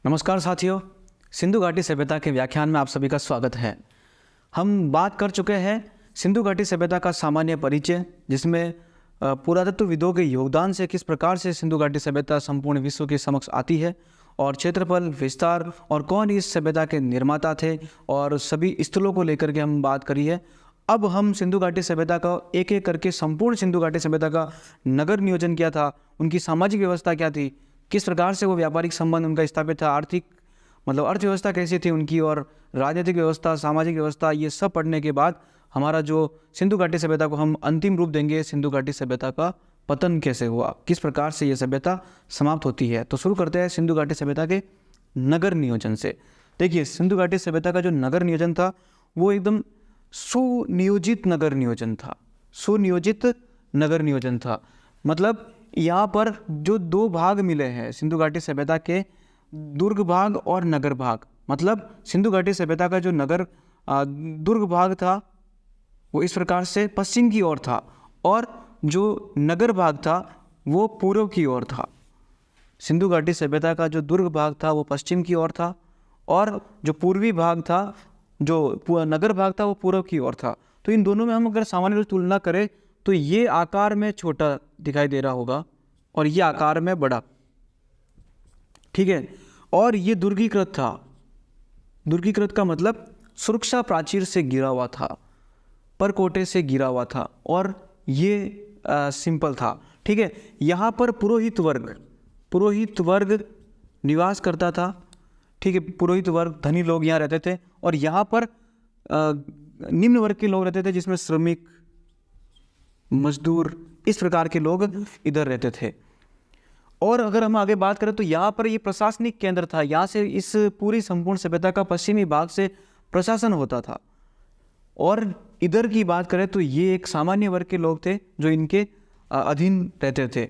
नमस्कार साथियों, सिंधु घाटी सभ्यता के व्याख्यान में आप सभी का स्वागत है। हम बात कर चुके हैं सिंधु घाटी सभ्यता का सामान्य परिचय, जिसमें पुरातत्वविदों के योगदान से किस प्रकार से सिंधु घाटी सभ्यता संपूर्ण विश्व के समक्ष आती है, और क्षेत्रफल, विस्तार और कौन इस सभ्यता के निर्माता थे, और सभी स्थलों को लेकर के हम बात करी है। अब हम सिंधु घाटी सभ्यता का एक एक करके संपूर्ण सिंधु घाटी सभ्यता का नगर नियोजन क्या था, उनकी सामाजिक व्यवस्था क्या थी, किस प्रकार से वो व्यापारिक संबंध उनका स्थापित था, आर्थिक अर्थव्यवस्था कैसी थी उनकी, और राजनीतिक व्यवस्था, सामाजिक व्यवस्था, ये सब पढ़ने के बाद हमारा जो सिंधु घाटी सभ्यता को हम अंतिम रूप देंगे, सिंधु घाटी सभ्यता का पतन कैसे हुआ, किस प्रकार से ये सभ्यता समाप्त होती है। तो शुरू करते हैं सिंधु घाटी सभ्यता के नगर नियोजन से। देखिए, सिंधु घाटी सभ्यता का जो नगर नियोजन था वो एकदम सुनियोजित नगर नियोजन था। सुनियोजित नगर नियोजन था मतलब यहाँ पर जो दो भाग मिले हैं सिंधु घाटी सभ्यता के, दुर्ग भाग और नगर भाग। मतलब सिंधु घाटी सभ्यता का जो दुर्ग भाग था वो इस प्रकार से पश्चिम की ओर था, और जो नगर भाग था वो पूर्व की ओर था। सिंधु घाटी सभ्यता का जो दुर्ग भाग था वो पश्चिम की ओर था, और जो पूर्वी भाग था, जो नगर भाग था, वो पूर्व की ओर था। तो इन दोनों में हम अगर सामान्य रूप से तुलना करें तो ये आकार में छोटा दिखाई दे रहा होगा और ये आकार में बड़ा, ठीक है। और ये दुर्गीकृत था। दुर्गीकृत का मतलब सुरक्षा प्राचीर से घिरा हुआ था, परकोटे से घिरा हुआ था, और ये सिंपल था, ठीक है। यहाँ पर पुरोहित वर्ग निवास करता था, ठीक है। पुरोहित वर्ग, धनी लोग यहाँ रहते थे, और यहाँ पर निम्न वर्ग के लोग रहते थे, जिसमें श्रमिक, मजदूर, इस प्रकार के लोग इधर रहते थे। और अगर हम आगे बात करें तो यहाँ पर ये प्रशासनिक केंद्र था। यहाँ से इस पूरी संपूर्ण सभ्यता का पश्चिमी भाग से प्रशासन होता था। और इधर की बात करें तो ये एक सामान्य वर्ग के लोग थे जो इनके अधीन रहते थे।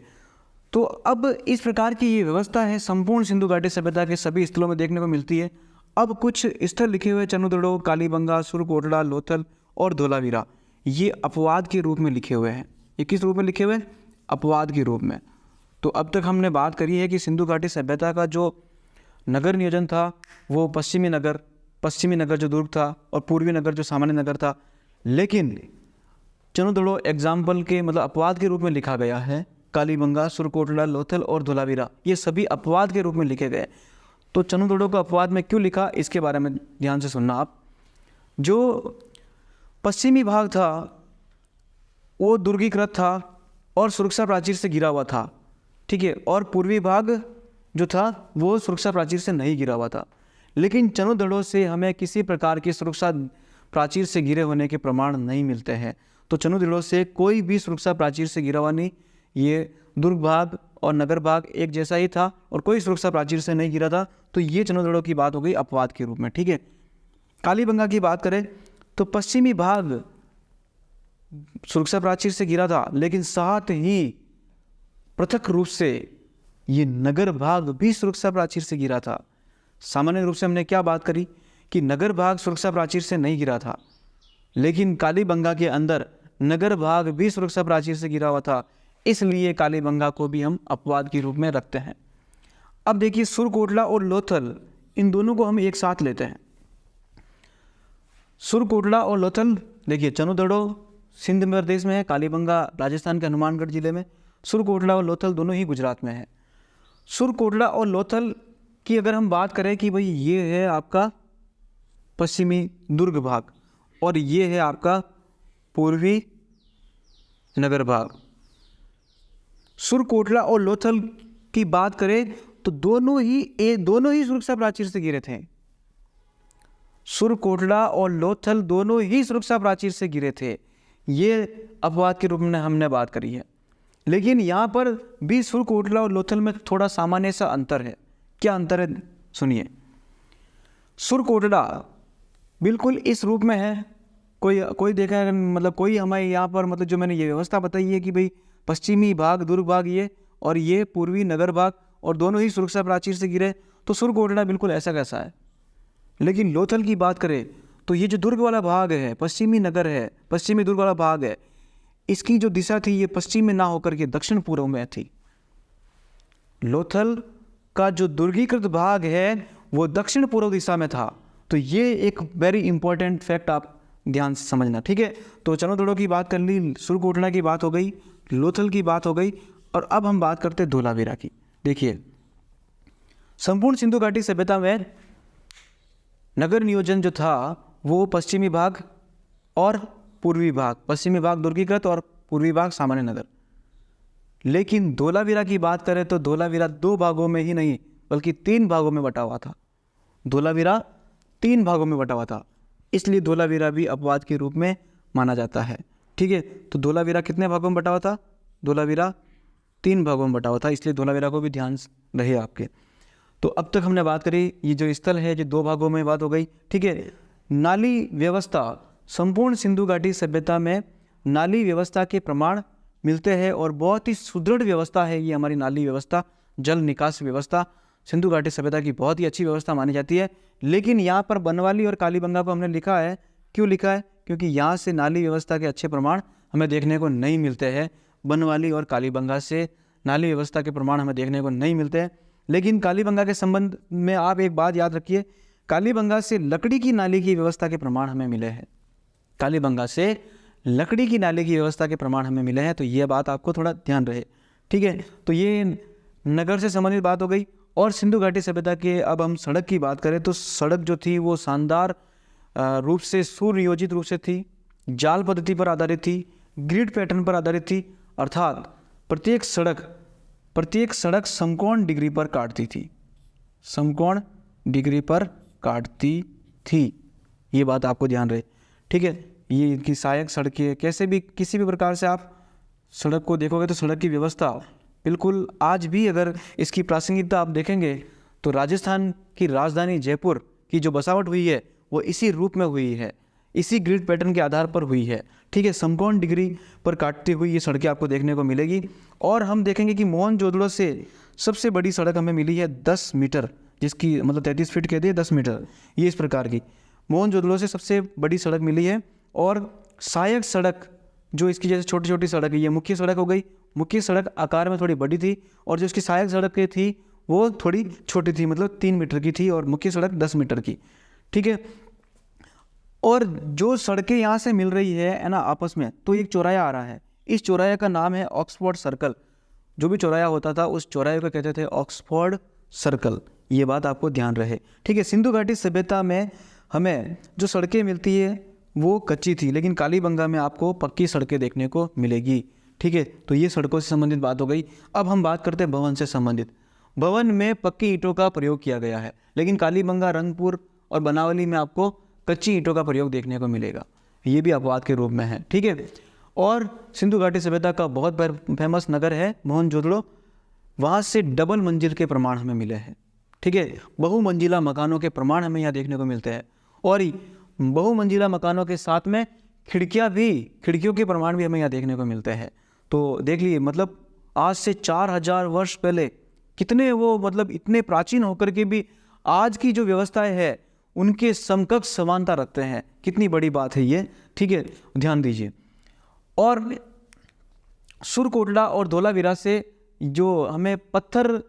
तो अब इस प्रकार की ये व्यवस्था है संपूर्ण सिंधु घाटी सभ्यता के सभी स्थलों में देखने को मिलती है। अब कुछ स्थल लिखे हुए चनुदड़ो, कालीबंगा, सुरकोटड़ा, लोथल और धोलावीरा, ये अपवाद के रूप में लिखे हुए हैं। ये किस रूप में लिखे हुए हैं? अपवाद के रूप में। तो अब तक हमने बात करी है कि सिंधु घाटी सभ्यता का जो नगर नियोजन था वो पश्चिमी नगर जो दुर्ग था, और पूर्वी नगर जो सामान्य नगर था। लेकिन चनुदड़ो एग्जाम्पल के अपवाद के रूप में लिखा गया है। कालीबंगा, सुरकोटड़ा, लोथल और धोलावीरा, ये सभी अपवाद के रूप में लिखे गए। तो चनुदड़ो को अपवाद में क्यों लिखा, इसके बारे में ध्यान से सुनना आप। जो पश्चिमी भाग था वो दुर्गीकृत था और सुरक्षा प्राचीर से घिरा हुआ था, ठीक है। और पूर्वी भाग जो था वो सुरक्षा प्राचीर से नहीं घिरा हुआ था। लेकिन चनुदड़ो से हमें किसी प्रकार की सुरक्षा प्राचीर से घिरे होने के प्रमाण नहीं मिलते हैं। तो चनुदड़ो से कोई भी सुरक्षा प्राचीर से घिरा हुआ नहीं। ये दुर्ग भाग और नगर भाग एक जैसा ही था और कोई सुरक्षा प्राचीर से नहीं घिरा था। तो ये चनुदड़ो की बात हो गई अपवाद के रूप में, ठीक है। कालीबंगा की बात करें तो पश्चिमी भाग सुरक्षा प्राचीर से घिरा था, लेकिन साथ ही पृथक रूप से ये नगर भाग भी सुरक्षा प्राचीर से घिरा था। सामान्य रूप से हमने क्या बात करी कि नगर भाग सुरक्षा प्राचीर से नहीं घिरा था, लेकिन कालीबंगा के अंदर नगर भाग भी सुरक्षा प्राचीर से घिरा हुआ था। इसलिए कालीबंगा को भी हम अपवाद के रूप में रखते हैं। अब देखिए, सुरकोटड़ा और लोथल, इन दोनों को हम एक साथ लेते हैं। सुरकोटड़ा और लोथल, देखिए चनुदड़ो सिंध प्रदेश में है, कालीबंगा राजस्थान के हनुमानगढ़ जिले में, सुरकोटड़ा और लोथल दोनों ही गुजरात में है। सुरकोटड़ा और लोथल की अगर हम बात करें कि भाई ये है आपका पश्चिमी दुर्ग भाग और ये है आपका पूर्वी नगर भाग। सुरकोटड़ा और लोथल की बात करें तो दोनों ही सुरक्षा प्राचीर से घिरे थे। सुरकोटड़ा और लोथल दोनों ही सुरक्षा प्राचीर से घिरे थे। ये अपवाद के रूप में हमने बात करी है। लेकिन यहाँ पर भी सुरकोटड़ा और लोथल में थोड़ा सामान्य सा अंतर है। क्या अंतर है, सुनिए। सुरकोटड़ा बिल्कुल इस रूप में है। कोई देखा है, कोई हमें यहाँ पर जो मैंने ये व्यवस्था बताई है कि भाई पश्चिमी भाग दुर्ग भाग ये, और ये पूर्वी नगर भाग, और दोनों ही सुरक्षा प्राचीर से घिरे, तो सुरकोटड़ा बिल्कुल ऐसा कैसा है। लेकिन लोथल की बात करें तो ये जो दुर्ग वाला भाग है, पश्चिमी नगर है, पश्चिमी दुर्ग वाला भाग है, इसकी जो दिशा थी ये पश्चिम में ना होकर के दक्षिण पूर्व में थी। लोथल का जो दुर्गीकृत भाग है वो दक्षिण पूर्व दिशा में था। तो ये एक वेरी इंपॉर्टेंट फैक्ट आप ध्यान से समझना, ठीक है। तो चनोदड़ों की बात कर ली, सुरकोटला की बात हो गई, लोथल की बात हो गई, और अब हम बात करते हैं धोलावीरा की। देखिए, संपूर्ण सिंधु घाटी सभ्यता में नगर नियोजन जो था वो पश्चिमी भाग और पूर्वी भाग, पश्चिमी भाग दुर्गीकृत और पूर्वी भाग सामान्य नगर। लेकिन धोलावीरा की बात करें तो धोलावीरा 2 भागों में ही नहीं बल्कि 3 भागों में बटा हुआ था। धोलावीरा 3 भागों में बटा हुआ था, इसलिए धोलावीरा भी अपवाद के रूप में माना जाता है, ठीक है। तो धोलावीरा कितने भागों में बटा हुआ था? धोलावीरा 3 भागों में बटा हुआ था, इसलिए धोलावीरा को भी ध्यान रहे आपके। तो अब तक हमने बात करी, ये जो स्थल है जो 2 भागों में बात हो गई, ठीक है। नाली व्यवस्था, संपूर्ण सिंधु घाटी सभ्यता में नाली व्यवस्था के प्रमाण मिलते हैं और बहुत ही सुदृढ़ व्यवस्था है ये हमारी नाली व्यवस्था, जल निकास व्यवस्था सिंधु घाटी सभ्यता की बहुत ही अच्छी व्यवस्था मानी जाती है। लेकिन यहाँ पर बनवाली और कालीबंगा को हमने लिखा है, क्यों लिखा है? क्योंकि यहाँ से नाली व्यवस्था के अच्छे प्रमाण हमें देखने को नहीं मिलते हैं। बनवाली और कालीबंगा से नाली व्यवस्था के प्रमाण हमें देखने को नहीं मिलते हैं। लेकिन कालीबंगा के संबंध में आप एक बात याद रखिए, कालीबंगा से लकड़ी की नाली की व्यवस्था के प्रमाण हमें मिले हैं। कालीबंगा से लकड़ी की नाली की व्यवस्था के प्रमाण हमें मिले हैं, तो ये बात आपको थोड़ा ध्यान रहे, ठीक है। तो ये नगर से संबंधित बात हो गई। और सिंधु घाटी सभ्यता के अब हम सड़क की बात करें तो सड़क जो थी वो शानदार रूप से सुनियोजित रूप से थी, जाल पद्धति पर आधारित थी, ग्रिड पैटर्न पर आधारित थी, अर्थात प्रत्येक सड़क समकोण डिग्री पर काटती थी, समकोण डिग्री पर काटती थी। ये बात आपको ध्यान रहे, ठीक है। ये इनकी सहायक सड़कें, कैसे भी किसी भी प्रकार से आप सड़क को देखोगे तो सड़क की व्यवस्था बिल्कुल आज भी, अगर इसकी प्रासंगिकता आप देखेंगे तो राजस्थान की राजधानी जयपुर की जो बसावट हुई है वो इसी रूप में हुई है, इसी ग्रिड पैटर्न के आधार पर हुई है, ठीक है। समकोण डिग्री पर काटती हुई ये सड़कें आपको देखने को मिलेगी। और हम देखेंगे कि मोहनजोदड़ो से सबसे बड़ी सड़क हमें मिली है 10 मीटर, जिसकी मतलब 33 फीट कहते हैं 10 मीटर, ये इस प्रकार की मोहनजोदड़ो से सबसे बड़ी सड़क मिली है। और सहायक सड़क जो इसकी जैसे छोटी छोटी सड़क है, ये मुख्य सड़क हो गई, मुख्य सड़क आकार में थोड़ी बड़ी थी और जो इसकी सहायक सड़कें थी वो थोड़ी छोटी थी, मतलब 3 मीटर की थी और मुख्य सड़क 10 मीटर की, ठीक है। और जो सड़कें यहाँ से मिल रही है ना आपस में, तो एक चौराया आ रहा है, इस चौराहे का नाम है ऑक्सफोर्ड सर्कल। जो भी चौराया होता था उस चौराहे को कहते थे ऑक्सफोर्ड सर्कल, ये बात आपको ध्यान रहे, ठीक है। सिंधु घाटी सभ्यता में हमें जो सड़कें मिलती है वो कच्ची थी, लेकिन कालीबंगा में आपको पक्की सड़कें देखने को मिलेगी, ठीक है। तो ये सड़कों से संबंधित बात हो गई। अब हम बात करते हैं भवन से संबंधित। भवन में पक्की ईंटों का प्रयोग किया गया है, लेकिन कालीबंगा, रंगपुर और बनावली में आपको कच्ची ईंटों का प्रयोग देखने को मिलेगा, ये भी अपवाद के रूप में है, ठीक है। और सिंधु घाटी सभ्यता का बहुत फेमस नगर है मोहनजोदड़ो, वहाँ से डबल मंजिल के प्रमाण हमें मिले हैं, ठीक है। बहुमंजिला मकानों के प्रमाण हमें यहाँ देखने को मिलते हैं और बहुमंजिला मकानों के साथ में खिड़कियों के प्रमाण भी हमें यहाँ देखने को मिलते हैं। तो देख लीजिए, मतलब आज से 4000 वर्ष पहले कितने वो, मतलब इतने प्राचीन होकर के भी आज की जो व्यवस्थाएं है उनके समकक्ष समानता रखते हैं, कितनी बड़ी बात है ये, ठीक है, ध्यान दीजिए। और सुरकोटला और धोलावीरा से जो हमें पत्थर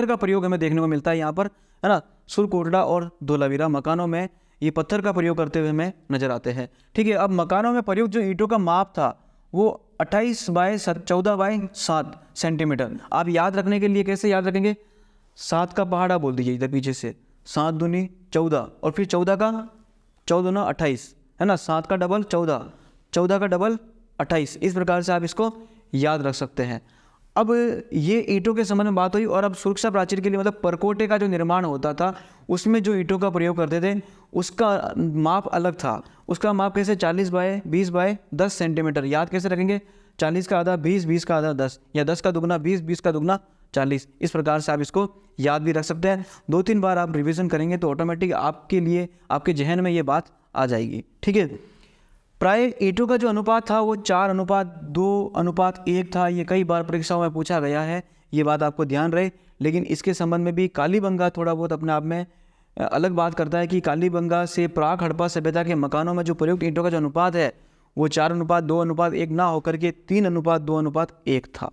का प्रयोग हमें देखने को मिलता है यहाँ पर, है ना। सुरकोटला और धोलावीरा मकानों में ये पत्थर का प्रयोग करते हुए हमें नजर आते हैं, ठीक है। अब मकानों में प्रयोग जो ईंटों का माप था वो 28 बाय 14 बाय 7 सेंटीमीटर। आप याद रखने के लिए कैसे याद रखेंगे? 7 का पहाड़ा बोल दीजिए इधर पीछे से, 7 दूनी 14 और फिर 14 का 14 ना 28, है ना। 7 का डबल 14, 14 का डबल 28, इस प्रकार से आप इसको याद रख सकते हैं। अब ये ईंटों के संबंध में बात हुई। और अब सुरक्षा प्राचीर के लिए, मतलब परकोटे का जो निर्माण होता था उसमें जो ईंटों का प्रयोग करते थे उसका माप अलग था। उसका माप कैसे? 40 बाय 20 बाय 10 सेंटीमीटर। याद कैसे रखेंगे? 40 का आधा 20, 20 का आधा 10, या 10 का दुगना 20, 20 का दुगना 40। इस प्रकार से आप इसको याद भी रख सकते हैं। 2-3 बार आप रिवीजन करेंगे तो ऑटोमेटिक आपके लिए, आपके जहन में ये बात आ जाएगी, ठीक है। प्राय ईंटों का जो अनुपात था वो 4:2:1 था। ये कई बार परीक्षाओं में पूछा गया है, ये बात आपको ध्यान रहे। लेकिन इसके संबंध में भी कालीबंगा थोड़ा बहुत अपने आप में अलग बात करता है कि कालीबंगा से प्राक हड़प्पा सभ्यता के मकानों में जो प्रयुक्त ईंटों का जो अनुपात है वो 4:2:1 ना होकर के 3:2:1 था।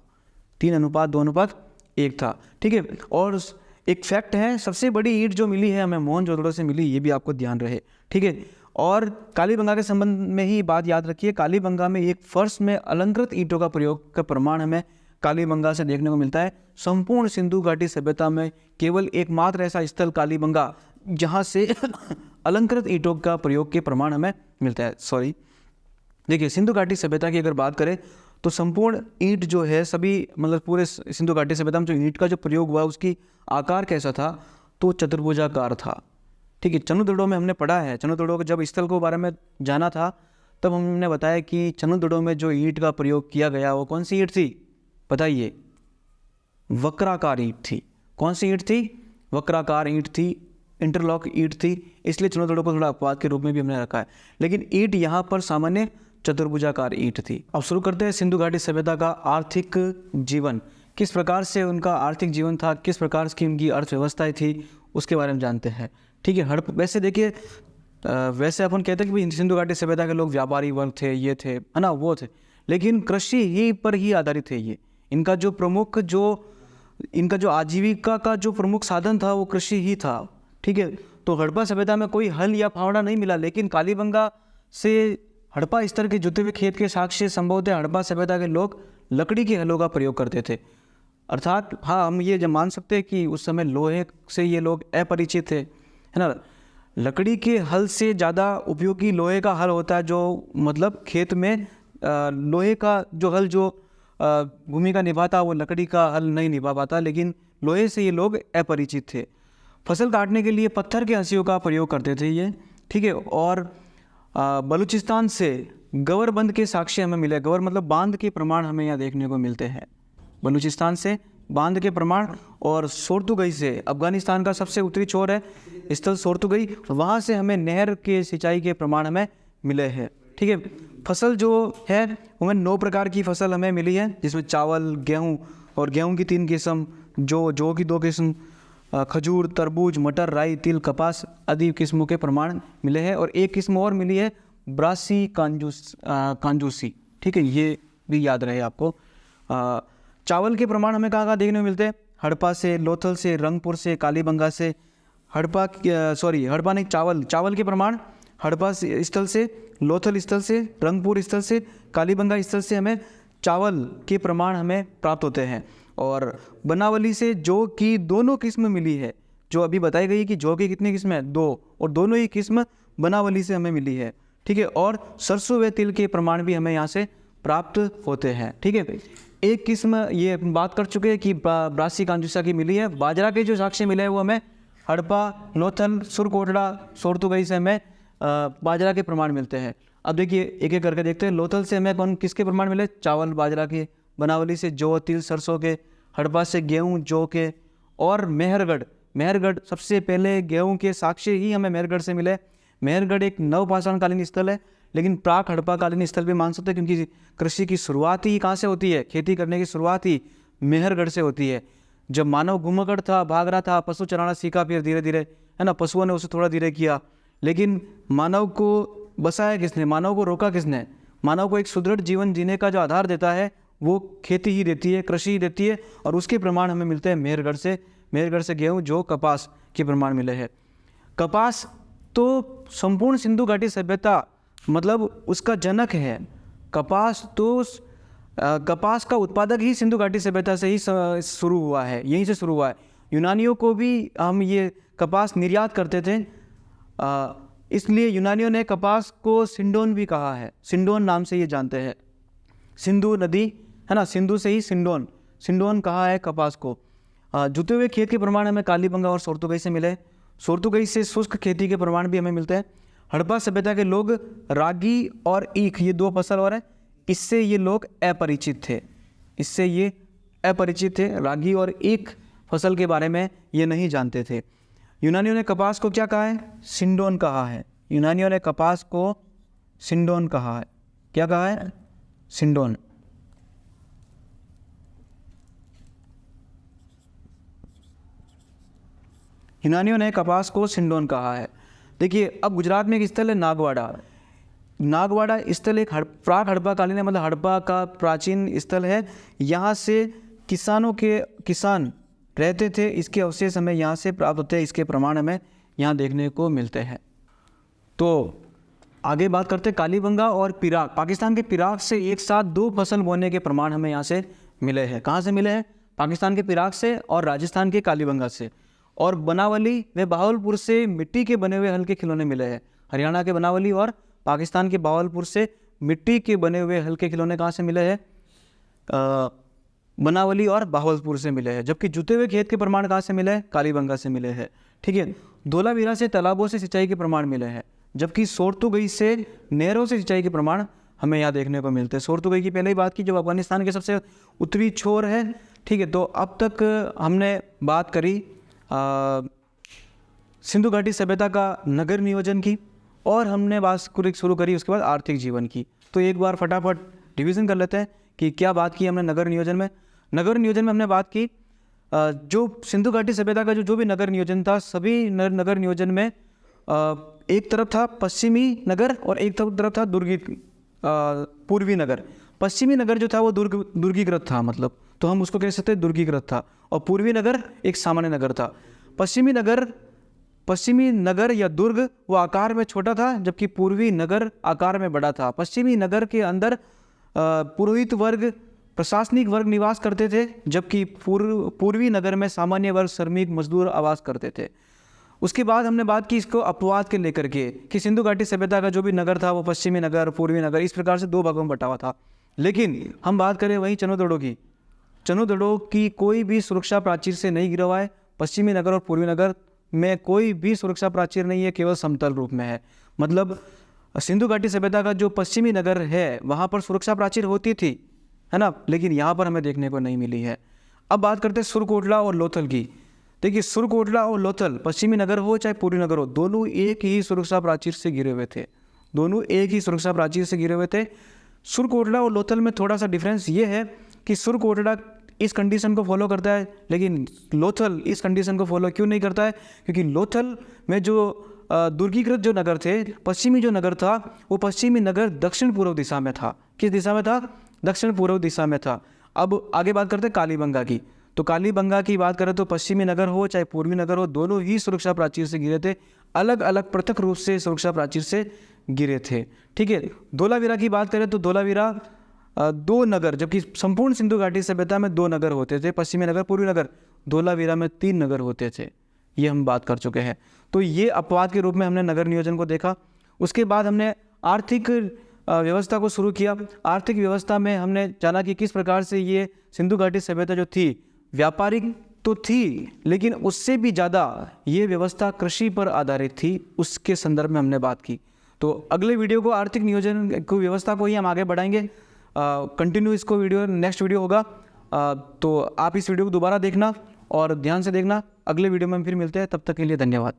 3:2:1 एक था। ठीक है, और एक फैक्ट है, सबसे बड़ी ईंट जो मिली है हमें मोहनजोदड़ो से मिली, ये भी आपको ध्यान रहे। ठीक है, और कालीबंगा के संबंध में ही बात याद रखिए, कालीबंगा में एक फर्श में अलंकृत ईंटों का प्रयोग का प्रमाण हमें कालीबंगा से देखने को मिलता है। संपूर्ण सिंधु घाटी सभ्यता में केवल एकमात्र ऐसा स्थल कालीबंगा जहाँ से अलंकृत ईंटों का प्रयोग के प्रमाण हमें मिलता है। देखिए, सिंधु घाटी सभ्यता की अगर बात करें तो संपूर्ण ईंट जो है सभी, मतलब पूरे सिंधु घाटी सभ्यता में जो ईंट का जो प्रयोग हुआ उसकी आकार कैसा था, तो चतुर्भुजाकार था। ठीक है, चनुदड़ो में हमने पढ़ा है, चनुदड़ो के जब स्थल को बारे में जाना था तब हमने बताया कि चनुदड़ो में जो ईंट का प्रयोग किया गया वो कौन सी ईंट थी, बताइए? वक्राकार ईंट थी। कौन सी ईंट थी? वक्राकार ईंट थी, इंटरलॉक ईंट थी, इसलिए चनुदड़ो को थोड़ा अपवाद के रूप में भी हमने रखा है, लेकिन ईंट यहाँ पर सामान्य चतुर्भुजाकार ईंट थी। अब शुरू करते हैं सिंधु घाटी सभ्यता का आर्थिक जीवन, किस प्रकार से उनका आर्थिक जीवन था, किस प्रकार की उनकी अर्थव्यवस्थाएं थी, उसके बारे में जानते हैं। ठीक है, वैसे देखिए, वैसे अपन कहते हैं कि भाई सिंधु घाटी सभ्यता के लोग व्यापारी वर्ग थे, ये थे, है ना, वो थे, लेकिन कृषि ही पर ही आधारित थे ये। इनका जो आजीविका का जो प्रमुख साधन था वो कृषि ही था। ठीक है, तो हड़प्पा सभ्यता में कोई हल या फावड़ा नहीं मिला, लेकिन कालीबंगा से हड़प्पा स्तर के जुते हुए खेत के साक्ष्य संभवतः हड़प्पा सभ्यता के लोग लकड़ी के हलों का प्रयोग करते थे। अर्थात हाँ, हम ये जब मान सकते हैं कि उस समय लोहे से ये लोग अपरिचित थे, है ना। लकड़ी के हल से ज़्यादा उपयोगी लोहे का हल होता है, जो मतलब खेत में लोहे का जो हल जो भूमिका निभाता वो लकड़ी का हल नहीं निभा पाता, लेकिन लोहे से ये लोग अपरिचित थे। फसल काटने के लिए पत्थर के हंसियों का प्रयोग करते थे ये। ठीक है, और बलूचिस्तान से गवरबंद के साक्ष्य हमें मिले। गवर मतलब बांध के प्रमाण हमें यहाँ देखने को मिलते हैं, बलूचिस्तान से बांध के प्रमाण, और सोर्तुगई से, अफगानिस्तान का सबसे उत्तरी छोर है स्थल सोर्तुगई, वहाँ से हमें नहर के सिंचाई के प्रमाण हमें मिले हैं। ठीक है, फसल जो है हमें 9 प्रकार की फसल हमें मिली है, जिसमें चावल, गेहूँ, और गेहूँ की 3 किस्म, जौ की 2 किस्म, खजूर, तरबूज, मटर, राई, तिल, कपास आदि किस्मों के प्रमाण मिले हैं, और एक किस्म और मिली है ब्रासी कांजूसी। ठीक है, ये भी याद रहे आपको। चावल के प्रमाण हमें कहाँ देखने को मिलते हैं? हड़प्पा से, लोथल से, रंगपुर से, कालीबंगा से। हड़प्पा नहीं, चावल के प्रमाण हड़प्पा स्थल से, लोथल स्थल से, रंगपुर स्थल से, कालीबंगा स्थल से हमें चावल के प्रमाण हमें प्राप्त होते हैं। और बनावली से जौ की दोनों किस्म मिली है, जो अभी बताई गई कि जौ की कितनी किस्म है? 2, और दोनों ही किस्म बनावली से हमें मिली है। ठीक है, और सरसों व तिल के प्रमाण भी हमें यहाँ से प्राप्त होते हैं। ठीक है, एक किस्म ये बात कर चुके हैं कि ब्रासी कांजूसा की मिली है। बाजरा के जो साक्ष्य मिले हैं वो हमें हड़प्पा, लोथल, सुरकोटड़ा, सोर्तुगई से हमें बाजरा के प्रमाण मिलते हैं। अब देखिए एक एक करके देखते हैं। लोथल से हमें किसके प्रमाण मिले? चावल, बाजरा के। बनावली से जौ, तिल, सरसों के। हड़प्पा से गेहूँ, जौ के। और मेहरगढ़ सबसे पहले गेहूँ के साक्ष्य ही हमें मेहरगढ़ से मिले। मेहरगढ़ एक नवपाषाणकालीन स्थल है, लेकिन प्राक हड़प्पाकालीन स्थल भी मान सकते हैं, क्योंकि कृषि की शुरुआत ही कहाँ से होती है? खेती करने की शुरुआत ही मेहरगढ़ से होती है। जब मानव घुमक्कड़ था, भाग रहा था, पशु चराना सीखा, फिर धीरे धीरे, है ना, पशुओं ने उसे थोड़ा धीरे किया, लेकिन मानव को बसाया किसने? मानव को रोका किसने? मानव को एक सुदृढ़ जीवन जीने का जो आधार देता है वो खेती ही देती है, कृषि ही देती है, और उसके प्रमाण हमें मिलते हैं मेहरगढ़ से। मेहरगढ़ से गेहूँ, जौ, कपास के प्रमाण मिले हैं। कपास तो संपूर्ण सिंधु घाटी सभ्यता मतलब उसका जनक है। कपास का उत्पादक ही सिंधु घाटी सभ्यता से ही शुरू हुआ है, यहीं से शुरू हुआ है। यूनानियों को भी हम ये कपास निर्यात करते थे, इसलिए यूनानियों ने कपास को सिंडोन भी कहा है। सिंडोन नाम से ये जानते हैं। सिंधु नदी, है ना, सिंधु से ही सिंडोन कहा है कपास को। जुते हुए खेत के प्रमाण हमें कालीबंगा और सोर्तुगई से मिले। सोर्तुगई से शुष्क खेती के प्रमाण भी हमें मिलते हैं। हड़प्पा सभ्यता के लोग रागी और ईख, ये 2 फसल और है, इससे ये लोग अपरिचित थे। रागी और ईख फसल के बारे में ये नहीं जानते थे। यूनानियों ने कपास को क्या कहा है? सिंडोन कहा है। यूनानियों ने कपास को सिंडोन कहा है। क्या कहा है? सिंडोन। यूनानियों ने कपास को सिंडोन कहा है। देखिए, अब गुजरात में एक स्थल है नागवाड़ा स्थल एक प्राक हड़प्पाकालीन है, मतलब हड़प्पा का प्राचीन स्थल है। यहाँ से किसान रहते थे, इसके अवशेष हमें यहाँ से प्राप्त होते हैं, इसके प्रमाण हमें यहाँ देखने को मिलते हैं। तो आगे बात करते हैं कालीबंगा और पिराक। पाकिस्तान के पिराक से एक साथ 2 फसल बोने के प्रमाण हमें यहाँ से मिले हैं। कहाँ से मिले हैं? पाकिस्तान के पिराक से और राजस्थान के कालीबंगा से। और बनावली व बहावलपुर से मिट्टी के बने हुए हल्के खिलौने मिले हैं। हरियाणा के बनावली और पाकिस्तान के बहावलपुर से मिट्टी के बने हुए हल्के खिलौने कहाँ से मिले हैं? बनावली और बहावलपुर से मिले हैं। जबकि जुते हुए खेत के प्रमाण कहाँ से मिले हैं? कालीबंगा से मिले हैं। ठीक है। धोलावीरा से तालाबों से सिंचाई के प्रमाण मिले हैं। जबकि सोरतुगई से नहरों से सिंचाई के प्रमाण हमें यहाँ देखने को मिलते हैं। सोरतुगई की पहले ही बात की, जो अफगानिस्तान के सबसे उत्तरी छोर है। ठीक है। तो अब तक हमने बात करी सिंधु घाटी सभ्यता का नगर नियोजन की, और हमने बात शुरू करी उसके बाद आर्थिक जीवन की। तो एक बार फटाफट डिवीज़न कर लेते हैं कि क्या बात की हमने नगर नियोजन में। नगर नियोजन में हमने बात की जो सिंधु घाटी सभ्यता का जो भी नगर नियोजन था, सभी नगर नियोजन में एक तरफ था पश्चिमी नगर और एक तरफ था पूर्वी नगर। पश्चिमी नगर जो था वो दुर्गीकृत था, मतलब तो हम उसको कह सकते हैं दुर्गीकृत था, और पूर्वी नगर एक सामान्य नगर था। पश्चिमी नगर या दुर्ग वो आकार में छोटा था, जबकि पूर्वी नगर आकार में बड़ा था। पश्चिमी नगर के अंदर पुरोहित वर्ग, प्रशासनिक वर्ग निवास करते थे, जबकि पूर्वी नगर में सामान्य वर्ग, श्रमिक, मजदूर आवास करते थे। उसके बाद हमने बात की इसको अपवाद के लेकर के कि सिंधु घाटी सभ्यता का जो भी नगर था वो पश्चिमी नगर, पूर्वी नगर, इस प्रकार से 2 भागों में बटा हुआ था। लेकिन हम बात करें वहीं चनोदड़ों की, चनोदड़ों की कोई भी सुरक्षा प्राचीर से नहीं घिरा हुआ है। पश्चिमी नगर और पूर्वी नगर में कोई भी सुरक्षा प्राचीर नहीं है, केवल समतल रूप में है। मतलब सिंधु घाटी सभ्यता का जो पश्चिमी नगर है वहाँ पर सुरक्षा प्राचीर होती थी, है ना, लेकिन यहाँ पर हमें देखने को नहीं मिली है। अब बात करते हैं सुरकोटला और लोथल की। देखिए, सुरकोटला और लोथल, पश्चिमी नगर हो चाहे पूर्वी नगर हो, दोनों एक ही सुरक्षा प्राचीर से घिरे हुए थे। दोनों एक ही सुरक्षा प्राचीर से घिरे हुए थे। सुरकोटला और लोथल में थोड़ा सा डिफरेंस ये है कि सुरकोटला इस कंडीशन को फॉलो करता है, लेकिन लोथल इस कंडीशन को फॉलो क्यों नहीं करता है? क्योंकि लोथल में जो दुर्गीकृत जो नगर थे, पश्चिमी जो नगर था, वो पश्चिमी नगर दक्षिण पूर्व दिशा में था। किस दिशा में था? दक्षिण पूर्व दिशा में था। अब आगे बात करते हैं कालीबंगा की। तो कालीबंगा की बात करें तो पश्चिमी नगर हो चाहे पूर्वी नगर हो, दोनों ही सुरक्षा प्राचीर से घिरे थे, अलग अलग पृथक रूप से सुरक्षा प्राचीर से घिरे थे। ठीक है। धोलावीरा की बात करें तो धोलावीरा 2 नगर, जबकि संपूर्ण सिंधु घाटी सभ्यता में 2 नगर होते थे, पश्चिमी नगर, पूर्वी नगर। धोलावीरा में 3 नगर होते थे, ये हम बात कर चुके हैं। तो ये अपवाद के रूप में हमने नगर नियोजन को देखा। उसके बाद हमने आर्थिक व्यवस्था को शुरू किया। आर्थिक व्यवस्था में हमने जाना कि किस प्रकार से ये सिंधु घाटी सभ्यता जो थी व्यापारिक तो थी, लेकिन उससे भी ज़्यादा ये व्यवस्था कृषि पर आधारित थी, उसके संदर्भ में हमने बात की। तो अगले वीडियो को आर्थिक नियोजन को व्यवस्था को ही हम आगे बढ़ाएंगे। कंटिन्यू इसको नेक्स्ट वीडियो होगा। तो आप इस वीडियो को दोबारा देखना और ध्यान से देखना। अगले वीडियो में हम फिर मिलते हैं, तब तक के लिए धन्यवाद।